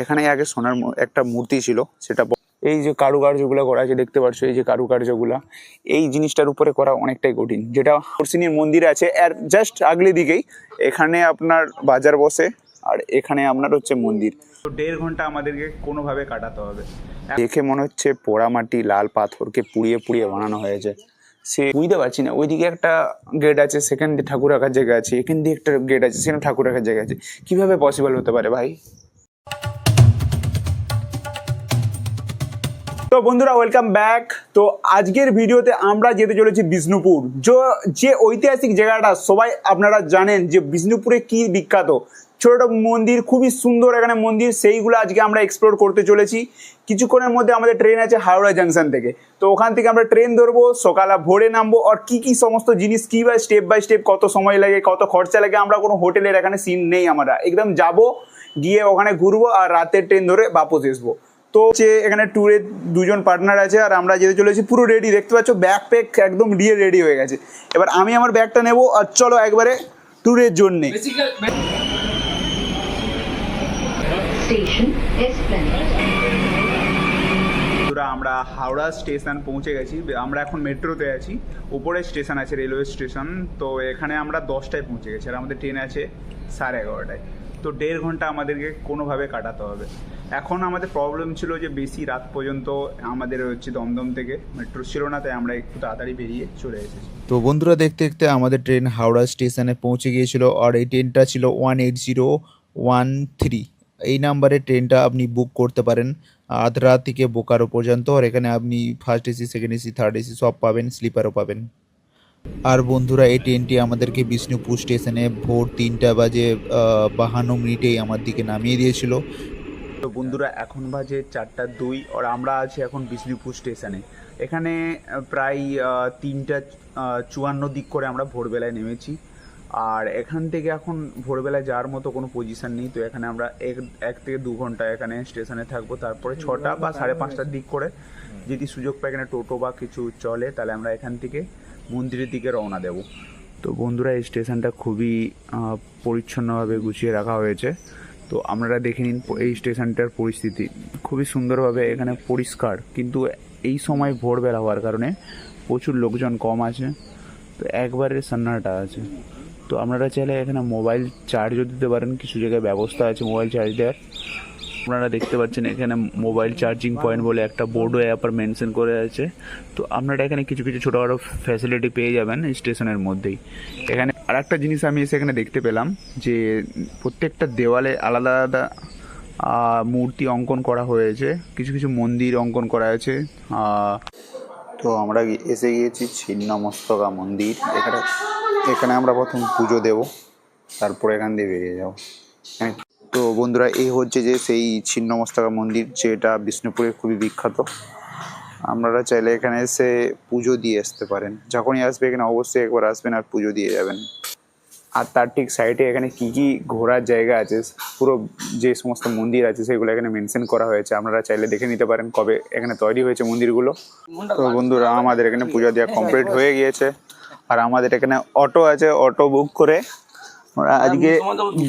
এখানে আগে সোনার একটা মূর্তি ছিল, সেটা এই যে কারুকার্যগুলো করা আছে দেখতে পাচ্ছ, এই যে কারুকার্যগুলা এই জিনিসটার উপরে করা অনেকটাই কঠিন। যেটা হরসিনীর মন্দির আছে এর জাস্ট আগলে দিকেই এখানে আপনার বাজার বসে, আর এখানে আপনার হচ্ছে মন্দির। তো 1.5 ঘন্টা আমাদেরকে কোনোভাবে কাটাতে হবে। দেখে মনে হচ্ছে পোড়া মাটি লাল পাথরকে পুড়িয়ে পুড়িয়ে বানানো হয়েছে। সে বুঝতে পারছি না, ওইদিকে একটা গেট আছে, সেখান দিয়ে ঠাকুর রাখার জায়গা আছে, এখান দিয়ে একটা গেট আছে, সেখানে ঠাকুর রাখার জায়গা আছে। কিভাবে পসিবল হতে পারে ভাই? তো বন্ধুরা ওয়েলকাম ব্যাক। তো আজকের ভিডিওতে আমরা যেতে চলেছি বিষ্ণুপুর, যে ঐতিহাসিক জায়গাটা সবাই আপনারা জানেন যে বিষ্ণুপুরে কি বিখ্যাত। ছোট মন্দির, খুবই সুন্দর এখানে মন্দির, সেইগুলো আজকে আমরা এক্সপ্লোর করতে চলেছি। কিছুক্ষণের মধ্যে আমাদের ট্রেন আছে হাওড়া জাংশন থেকে, তো ওখান থেকে আমরা ট্রেন ধরবো, সকালে ভোরে নামবো। আর কি কি সমস্ত জিনিস কি বাই স্টেপ কত সময় লাগে, কত খরচা লাগে, আমরা কোনো হোটেলের এখানে সিন নেই, আমরা একদম যাব, গিয়ে ওখানে ঘুরবো আর রাতের ট্রেন ধরে বাপস আসবো। তো এখানে ট্যুরে 2 জন পার্টনার আছে আর আমরা যেতে চলেছি পুরো রেডি। দেখতে পাচ্ছ ব্যাগ প্যাক একদম দিয়ে রেডি হয়ে গেছে। এবার আমি আমার ব্যাগটা নেবো আর চলো একবারে ট্যুরের জন্যে। আমরা হাওড়া স্টেশন পৌঁছে গেছি। আমরা এখন মেট্রোতে আছি, উপরে স্টেশন আছে রেলওয়ে স্টেশন। তো এখানে আমরা 10টায় পৌঁছে গেছি আর আমাদের ট্রেন আছে 11:30টায়। তো 1.5 ঘন্টা আমাদেরকে কোনোভাবে কাটাতে হবে। এখন আমাদের প্রবলেম ছিল যে বেশি রাত পর্যন্ত আমাদের হচ্ছে দমদম থেকে মেট্রো ছিল না, তাই আমরা একটু তাড়াতাড়ি বেরিয়ে চলে এসেছি। তো বন্ধুরা দেখতে দেখতে আমাদের ট্রেন হাওড়া স্টেশনে পৌঁছে গিয়েছিল। আর এই ট্রেনটা ছিল 18013। এই নাম্বারে ট্রেনটা আপনি বুক করতে পারেন আদ্রা থেকে বোকারো পর্যন্ত। আর এখানে আপনি first AC, second AC, third AC সব পাবেন, স্লিপারও পাবেন। আর বন্ধুরা এই ট্রেনটি আমাদেরকে বিষ্ণুপুর স্টেশনে ভোর 3টা বাজে 52 মিনিটেই আমার দিকে নামিয়ে দিয়েছিল। তো বন্ধুরা এখন বাজে 4টা 2 আর আমরা আছি এখন বিষ্ণুপুর স্টেশনে। এখানে প্রায় 3টা 54 দিক করে আমরা ভোরবেলায় নেমেছি। আর এখান থেকে এখন ভোরবেলায় যাওয়ার মতো কোনো পজিশান নেই। তো এখানে আমরা 1 থেকে 2 ঘন্টা এখানে স্টেশনে থাকবো। তারপরে 6টা বা 5:30টার দিক করে যদি সুযোগ পাই এখানে টোটো বা কিছু চলে, তাহলে আমরা এখান থেকে মন্দিরের দিকে রওনা দেব। তো বন্ধুরা এই স্টেশনটা খুবই পরিচ্ছন্নভাবে গুছিয়ে রাখা হয়েছে। তো আপনারা দেখে নিন এই স্টেশনটার পরিস্থিতি খুবই সুন্দরভাবে এখানে পরিষ্কার, কিন্তু এই সময় ভোরবেলা হওয়ার কারণে প্রচুর লোকজন কম আছে। তো একবারে সান্নাটা আছে। তো আপনারা চাইলে এখানে মোবাইল চার্জও দিতে পারেন, কিছু জায়গায় ব্যবস্থা আছে মোবাইল চার্জ দেওয়ার। আপনারা দেখতে পাচ্ছেন এখানে মোবাইল চার্জিং পয়েন্ট বলে একটা বোর্ডও অ্যাপার মেনশন করে আছে। তো আপনারা এখানে কিছু কিছু ছোটোখাটো ফ্যাসিলিটি পেয়ে যাবেন স্টেশনের মধ্যেই। এখানে আর একটা জিনিস আমি সেখানে দেখতে পেলাম যে প্রত্যেকটা দেওয়ালে আলাদা আলাদা মূর্তি অঙ্কন করা হয়েছে, কিছু কিছু মন্দির অঙ্কন করা আছে। তো আমরা এসে গিয়েছি ছিন্নমস্তকা মন্দির। এখানে আমরা প্রথম পুজো দেব, তারপরে এখান দিয়ে বেরিয়ে যাব। তো বন্ধুরা এই হচ্ছে যে সেই ছিন্নমস্তকা মন্দির, যেটা বিষ্ণুপুরে খুবই বিখ্যাত। আপনারা চাইলে এখানে এসে পুজো দিয়ে আসতে পারেন। যখনই আসবে এখানে অবশ্যই একবার আসবেন আর পুজো দিয়ে যাবেন। আর তার ঠিক সাইডে এখানে কি কি ঘোরার জায়গা আছে, পুরো যে সমস্ত মন্দির আছে সেগুলো এখানে মেনশন করা হয়েছে। আপনারা চাইলে দেখে নিতে পারেন কবে এখানে তৈরি হয়েছে মন্দিরগুলো। তো বন্ধুরা আমাদের এখানে পূজা দেওয়া কমপ্লিট হয়ে গিয়েছে। আর আমাদের এখানে অটো আছে, অটো বুক করে আমরা আজকে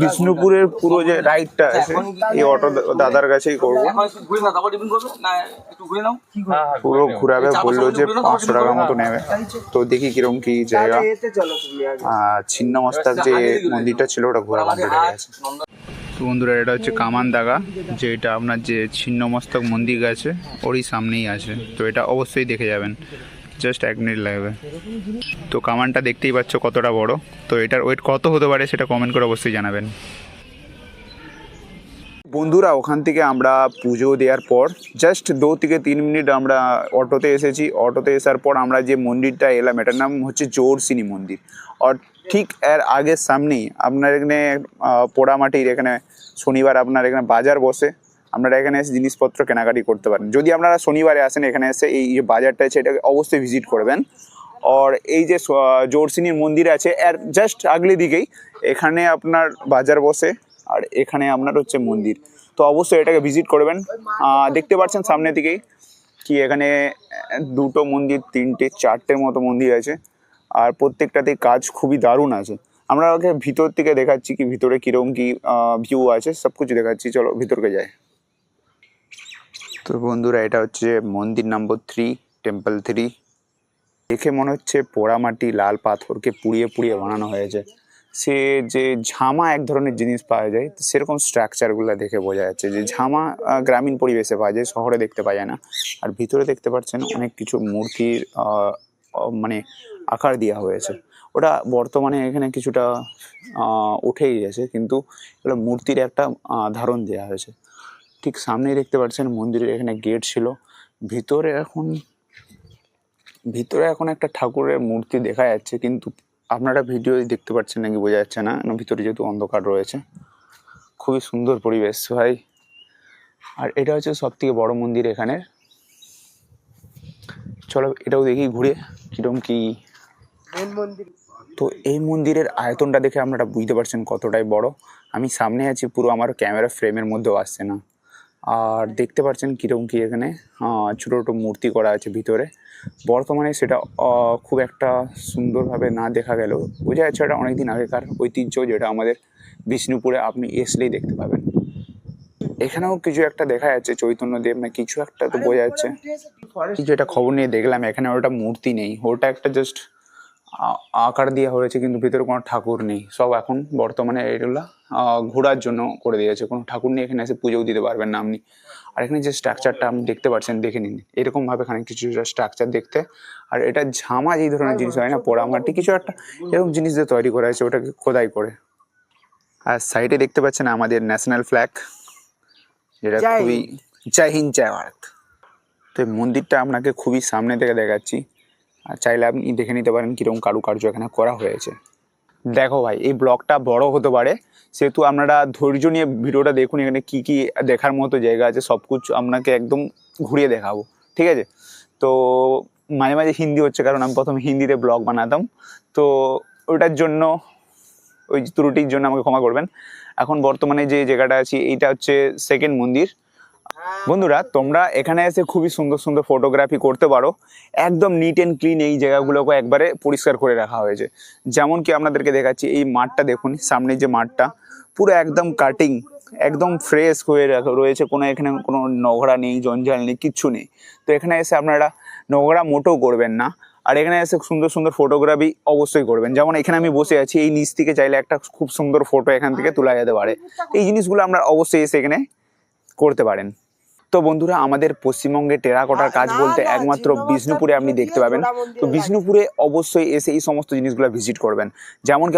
বিষ্ণুপুরের পুরো যে রাইডটা আছে এই অটো দাদার কাছেই করবো। পুরো ঘুরাবে, বললো যে 500 টাকা মতো নেবে। তো দেখি কিরকম কি জায়গা। ছিন্নমস্তক যে মন্দিরটা ছিল ওটা ঘোরা কমপ্লিট হয়ে গেছে। তো বন্ধুরা এটা হচ্ছে কামান দাগা, যেটা আপনার যে ছিন্নমস্তক মন্দির আছে ওরই সামনেই আছে। তো এটা অবশ্যই দেখে যাবেন, জাস্ট 1 মিনিট লাগবে। তো কামানটা দেখতেই পাচ্ছ কতটা বড়। তো এটার ওয়েট কত হতে পারে সেটা কমেন্ট করে অবশ্যই জানাবেন। বন্ধুরা ওখান থেকে আমরা পুজো দেওয়ার পর জাস্ট 2 থেকে 3 মিনিট আমরা অটোতে এসেছি। অটোতে আসার পর আমরা যে মন্দিরটা এলাম এটার নাম হচ্ছে জোরসিনী মন্দির। আর ঠিক এর আগের সামনেই আপনার এখানে পোড়ামাটির এখানে শনিবার আপনার এখানে বাজার বসে। আপনারা এখানে এসে জিনিসপত্র কেনাকাটি করতে পারেন। যদি আপনারা শনিবারে আসেন এখানে এসে এই যে বাজারটা আছে এটাকে অবশ্যই ভিজিট করবেন। আর এই যে জোরসিনীর মন্দির আছে এর জাস্ট আগলে দিকেই এখানে আপনার বাজার বসে, আর এখানে আপনার হচ্ছে মন্দির। তো অবশ্যই এটাকে ভিজিট করবেন। দেখতে পাচ্ছেন সামনের দিকেই কি এখানে 2টো মন্দির, 3টে 4টের মতো মন্দির আছে। আর প্রত্যেকটাতেই কাজ খুবই দারুণ আছে। আমরা ওকে ভিতর থেকে দেখাচ্ছি কি ভিতরে কীরকম কি ভিউ আছে, সব কিছু দেখাচ্ছি। চলো ভিতরকে যাই। তো বন্ধুরা, এটা হচ্ছে মন্দির নম্বর 3, টেম্পল 3। দেখে মনে হচ্ছে পোড়ামাটি লাল পাথরকে পুড়িয়ে পুড়িয়ে বানানো হয়েছে। সে যে ঝামা এক ধরনের জিনিস পাওয়া যায়, তো সেরকম স্ট্রাকচারগুলো দেখে বোঝা যাচ্ছে যে ঝামা গ্রামীণ পরিবেশে পাওয়া যায়, শহরে দেখতে পাওয়া যায় না। আর ভিতরে দেখতে পাচ্ছেন অনেক কিছু মূর্তির মানে আকার দেওয়া হয়েছে। ওটা বর্তমানে এখানে কিছুটা উঠেই গেছে, কিন্তু এগুলো মূর্তির একটা ধারণ দেওয়া হয়েছে। ঠিক সামনেই দেখতে পাচ্ছেন মন্দিরের এখানে গেট ছিল। ভিতরে এখন একটা ঠাকুরের মূর্তি দেখা যাচ্ছে, কিন্তু আপনারা ভিডিও দেখতে পাচ্ছেন নাকি বোঝা যাচ্ছে না, ভিতরে যেহেতু অন্ধকার রয়েছে। খুবই সুন্দর পরিবেশ ভাই। আর এটা হচ্ছে সব থেকে বড় মন্দির এখানের। চলো এটাও দেখি ঘুরে কিরকম কি। তো এই মন্দিরের আয়তনটা দেখে আপনারা বুঝতে পারছেন কতটাই বড়। আমি সামনে আছি, পুরো আমার ক্যামেরা ফ্রেমের মধ্যেও আসছে না। আর দেখতে পাচ্ছেন কিরকম কি এখানে ছোটো ছোটো মূর্তি করা আছে ভিতরে। বর্তমানে সেটা খুব একটা সুন্দরভাবে না দেখা গেলেও বোঝা যাচ্ছে এটা অনেকদিন আগেকার ঐতিহ্য, যেটা আমাদের বিষ্ণুপুরে আপনি এসলেই দেখতে পাবেন। এখানেও কিছু একটা দেখা যাচ্ছে, চৈতন্যদেব না কিছু একটা তো বোঝা যাচ্ছে। কিছু একটা খবর নিয়ে দেখলাম, এখানে ওটা মূর্তি নেই, ওটা একটা জাস্ট আকার দেওয়া হয়েছে, কিন্তু ভিতরে কোনো ঠাকুর নেই। সব এখন বর্তমানে এগুলা ঘোরার জন্য করে দিয়েছে, কোনো ঠাকুর নেই, এখানে এসে পুজোও দিতে পারবেন না আপনি। আর এখানে যে স্ট্রাকচারটা আপনি দেখতে পাচ্ছেন, দেখে নিন এরকমভাবে খানিক কিছু স্ট্রাকচার দেখতে। আর এটা ঝামা যেই ধরনের জিনিস হয় না, পোড়ামাটি কিছু একটা এরকম জিনিস দিয়ে তৈরি করা হয়েছে, ওটাকে খোদাই করে। আর সাইডে দেখতে পাচ্ছেন আমাদের ন্যাশনাল ফ্ল্যাগ, যেটা খুবই জয় হিন্দ জয় ভারত। তো এই মন্দিরটা আপনাকে খুবই সামনে থেকে দেখাচ্ছি, আর চাইলে আপনি দেখে নিতে পারেন কীরকম কারুকার্য এখানে করা হয়েছে। দেখো ভাই, এই ব্লগটা বড় হতে পারে, সেহেতু আপনারা ধৈর্য নিয়ে ভিডিওটা দেখুন। এখানে কি কি দেখার মতো জায়গা আছে সব কিছু আপনাকে একদম ঘুরিয়ে দেখাবো, ঠিক আছে? তো মাঝে মাঝে হিন্দি হচ্ছে, কারণ আমি প্রথমে হিন্দিতে ব্লগ বানাতাম, তো ওইটার জন্য, ওই ত্রুটির জন্য আমাকে ক্ষমা করবেন। এখন বর্তমানে যে জায়গাটা আছি, এইটা হচ্ছে সেকেন্ড মন্দির। বন্ধুরা, তোমরা এখানে এসে খুবই সুন্দর সুন্দর ফটোগ্রাফি করতে পারো। একদম নিট অ্যান্ড ক্লিন, এই জায়গাগুলোকে একবারে পরিষ্কার করে রাখা হয়েছে। যেমন কি আপনাদেরকে দেখাচ্ছি, এই মাঠটা দেখুন, সামনে যে মাঠটা পুরো একদম কাটিং, একদম ফ্রেশ হয়ে রয়েছে। কোনো এখানে কোনো নোংরা নেই, জঞ্জাল নেই, কিচ্ছু নেই। তো এখানে এসে আপনারা নোংরা মোটেও করবেন না। আর এখানে এসে সুন্দর সুন্দর ফটোগ্রাফি অবশ্যই করবেন। যেমন এখানে আমি বসে আছি, এই নিচ থেকে চাইলে একটা খুব সুন্দর ফটো এখান থেকে তোলা যেতে পারে। এই জিনিসগুলো আমরা অবশ্যই এসে এখানে করতে পারেন। তো বন্ধুরা, আমাদের পশ্চিমবঙ্গে টেরাকোটার কাজ বলতে একমাত্র বিষ্ণুপুরে আপনি দেখতে পাবেন। তো বিষ্ণুপুরে অবশ্যই এসে এই সমস্ত জিনিসগুলো ভিজিট করবেন। যেমন কি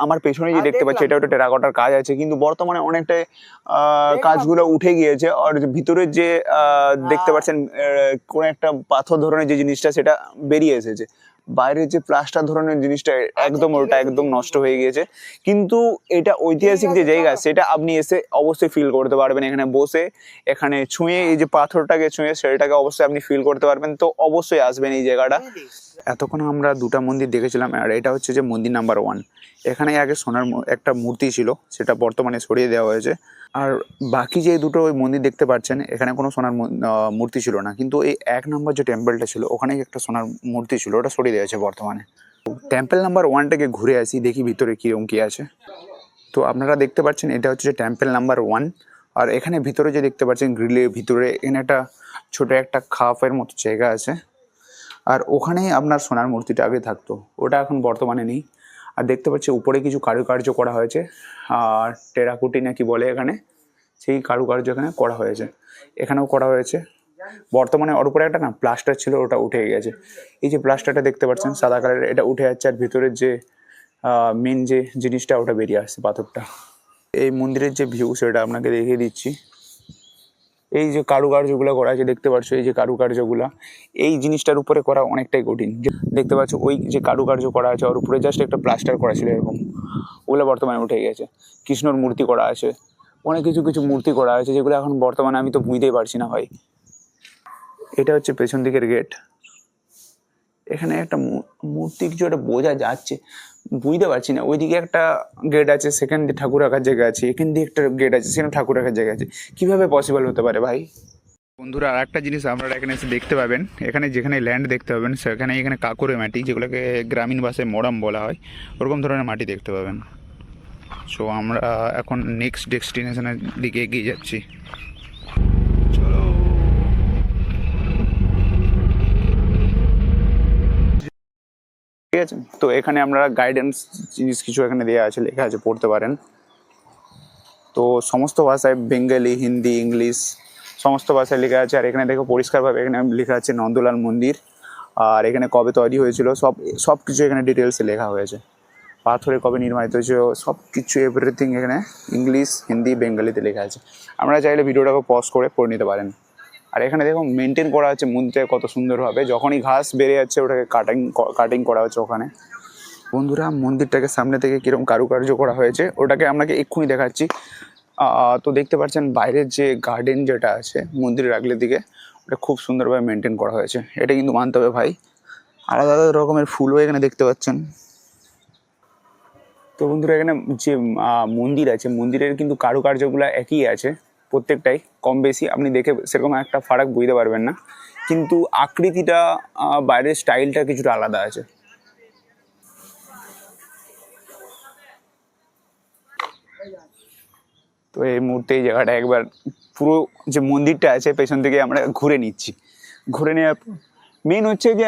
আমার পেছনে যে দেখতে পাচ্ছি, এটা একটা টেরাকোটার কাজ আছে, কিন্তু বর্তমানে অনেকটাই কাজগুলো উঠে গিয়েছে। আর ভিতরের যে দেখতে পাচ্ছেন কোনো একটা পাথর ধরনের যে জিনিসটা, সেটা বেরিয়ে এসেছে। বাইরের যে প্লাস্টার ধরনের জিনিসটা একদম ওটা একদম নষ্ট হয়ে গিয়েছে। কিন্তু এটা ঐতিহাসিক যে জায়গা, সেটা আপনি এসে অবশ্যই ফিল করতে পারবেন। এখানে বসে, এখানে ছুঁয়ে, এই যে পাথরটাকে ছুঁয়ে সেটাকে অবশ্যই আপনি ফিল করতে পারবেন। তো অবশ্যই আসবেন এই জায়গাটা। এতক্ষণ আমরা দুটা মন্দির দেখেছিলাম, আর এটা হচ্ছে যে মন্দির নাম্বার 1। এখানে আগে সোনার একটা মূর্তি ছিল, সেটা বর্তমানে সরিয়ে দেওয়া হয়েছে। আর বাকি যে দুটো ওই মন্দির দেখতে পাচ্ছেন, এখানে কোনো সোনার মূর্তি ছিল না, কিন্তু এই 1 নম্বর যে টেম্পলটা ছিল, ওখানেই একটা সোনার মূর্তি ছিল, ওটা সরিয়ে দেওয়া হয়েছে বর্তমানে। টেম্পল নাম্বার 1টাকে ঘুরে আসি, দেখি ভিতরে কীরকম কী আছে। তো আপনারা দেখতে পাচ্ছেন, এটা হচ্ছে যে টেম্পল নাম্বার 1। আর এখানে ভিতরে যে দেখতে পাচ্ছেন গ্রিলের ভিতরে, এখানে একটা ছোটো একটা খাপের মতো জায়গা আছে। আর ওখানেই আপনার সোনার মূর্তিটা আগে থাকতো, ওটা এখন বর্তমানে নেই। আর দেখতে পাচ্ছি উপরে কিছু কারুকার্য করা হয়েছে, আর টেরাকুটি নাকি বলে এখানে, সেই কারুকার্য এখানে করা হয়েছে। এখানেও করা হয়েছে। বর্তমানে ওর উপরে একটা না প্লাস্টার ছিল, ওটা উঠে গেছে। এই যে প্লাস্টারটা দেখতে পাচ্ছেন সাদা কালারের, এটা উঠে যাচ্ছে। আর ভিতরের যে মেন যে জিনিসটা, ওটা বেরিয়ে আসছে, পাথরটা। এই মন্দিরের যে ভিউ, সেটা আপনাকে দেখিয়ে দিচ্ছি। এই যে কারুকার্যগুলো করা আছে দেখতে পাচ্ছ, এই যে কারুকার্যগুলো, এই জিনিসটার উপরে করা অনেকটাই কঠিন। দেখতে পাচ্ছ ওই যে কারুকার্য করা আছে, ওর উপরে জাস্ট একটা প্লাস্টার করা ছিল এরকম, ওগুলো বর্তমানে উঠে গেছে। কৃষ্ণর মূর্তি করা আছে, অনেক কিছু কিছু মূর্তি করা আছে, যেগুলো এখন বর্তমানে আমি তো বুঝতেই পারছি না ভাই। এটা হচ্ছে পেছন দিকের গেট। এখানে একটা মূর্তি কিছু একটা বোঝা যাচ্ছে, বুঝতে পারছি না। ওইদিকে একটা গেট আছে, সেখান দিয়ে ঠাকুর রাখার জায়গা আছে। এখান দিয়ে একটা গেট আছে, সেখানে ঠাকুর রাখার জায়গা আছে। কিভাবে পসিবল হতে পারে ভাই? বন্ধুরা, আর একটা জিনিস আপনারা এখানে এসে দেখতে পাবেন, এখানে যেখানে ল্যান্ড দেখতে পাবেন, সেখানে এখানে কাঁকুরে মাটি, যেগুলোকে গ্রামীণ ভাষায় মরাম বলা হয়, ওরকম ধরনের মাটি দেখতে পাবেন। সো আমরা এখন নেক্সট ডেস্টিনেশনের দিকে এগিয়ে যাচ্ছি। চলো। ঠিক আছে। তো এখানে আপনারা গাইডেন্স জিনিস কিছু এখানে দেওয়া আছে, লেখা আছে, পড়তে পারেন। তো সমস্ত ভাষায়, বেঙ্গলি, হিন্দি, ইংলিশ সমস্ত ভাষায় লেখা আছে। আর এখানে দেখো পরিষ্কারভাবে এখানে লেখা আছে নন্দলাল মন্দির, আর এখানে কবে তৈরি হয়েছিল সব কিছু এখানে ডিটেলসে লেখা হয়েছে। পাথরে কবে নির্মাণিত হয়েছিল সব কিছু, এভরিথিং এখানে ইংলিশ, হিন্দি, বেঙ্গলিতে লেখা আছে। আপনারা চাইলে ভিডিওটাকে পজ করে পড়ে নিতে পারেন। আর এখানে দেখো মেনটেন করা হচ্ছে মন্দিরটা কত সুন্দরভাবে, যখনই ঘাস বেড়ে যাচ্ছে ওটাকে কাটিং করা হচ্ছে ওখানে। বন্ধুরা মন্দিরটাকে সামনে থেকে কীরকম কারুকার্য করা হয়েছে ওটাকে আপনাকে এক্ষুনি দেখাচ্ছি। তো দেখতে পাচ্ছেন বাইরের যে গার্ডেন যেটা আছে মন্দিরের আগলের দিকে, ওটা খুব সুন্দরভাবে মেনটেন করা হয়েছে, এটা কিন্তু মানতে হবে ভাই। আলাদা আলাদা রকমের ফুলও এখানে দেখতে পাচ্ছেন। তো বন্ধুরা এখানে যে মন্দির আছে, মন্দিরের কিন্তু কারুকার্যগুলো একই আছে প্রত্যেকটাই, কম বেশি আপনি দেখে সেরকম একটা ফারাক বুঝতে পারবেন না, কিন্তু আকৃতিটা, বাইরের স্টাইলটা কিছুটা আলাদা আছে। তো এই মুহূর্তে এই জায়গাটা একবার পুরো যে মন্দিরটা আছে পেছন থেকে আমরা ঘুরে নিচ্ছি। ঘুরে নেওয়ার মেন হচ্ছে যে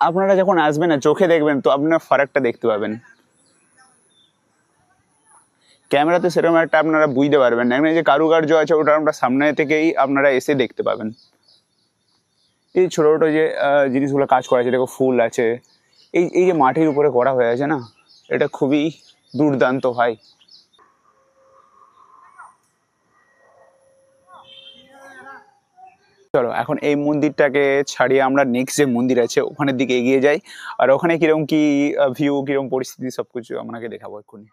আপনারা যখন আসবেন না চোখে দেখবেন তো আপনার ফারাকটা দেখতে পাবেন, ক্যামেরাতে সেরকম একটা আপনারা বুঝতে পারবেন না। এখানে যে কারুকার্য আছে ওটা আমরা সামনে থেকেই আপনারা এসে দেখতে পাবেন। এই ছোটো ছোটো যে জিনিসগুলো কাজ করা আছে, দেখো ফুল আছে, এই যে মাটির উপরে করা হয়ে আছে না, এটা খুবই দুর্দান্ত হয়। চলো এখন এই মন্দিরটাকে ছাড়িয়ে আমরা নেক্সট যে মন্দির আছে ওখানের দিকে এগিয়ে যাই, আর ওখানে কিরকম কি ভিউ, কিরকম পরিস্থিতি সব কিছু আপনাকে দেখাবো এক্ষুনি।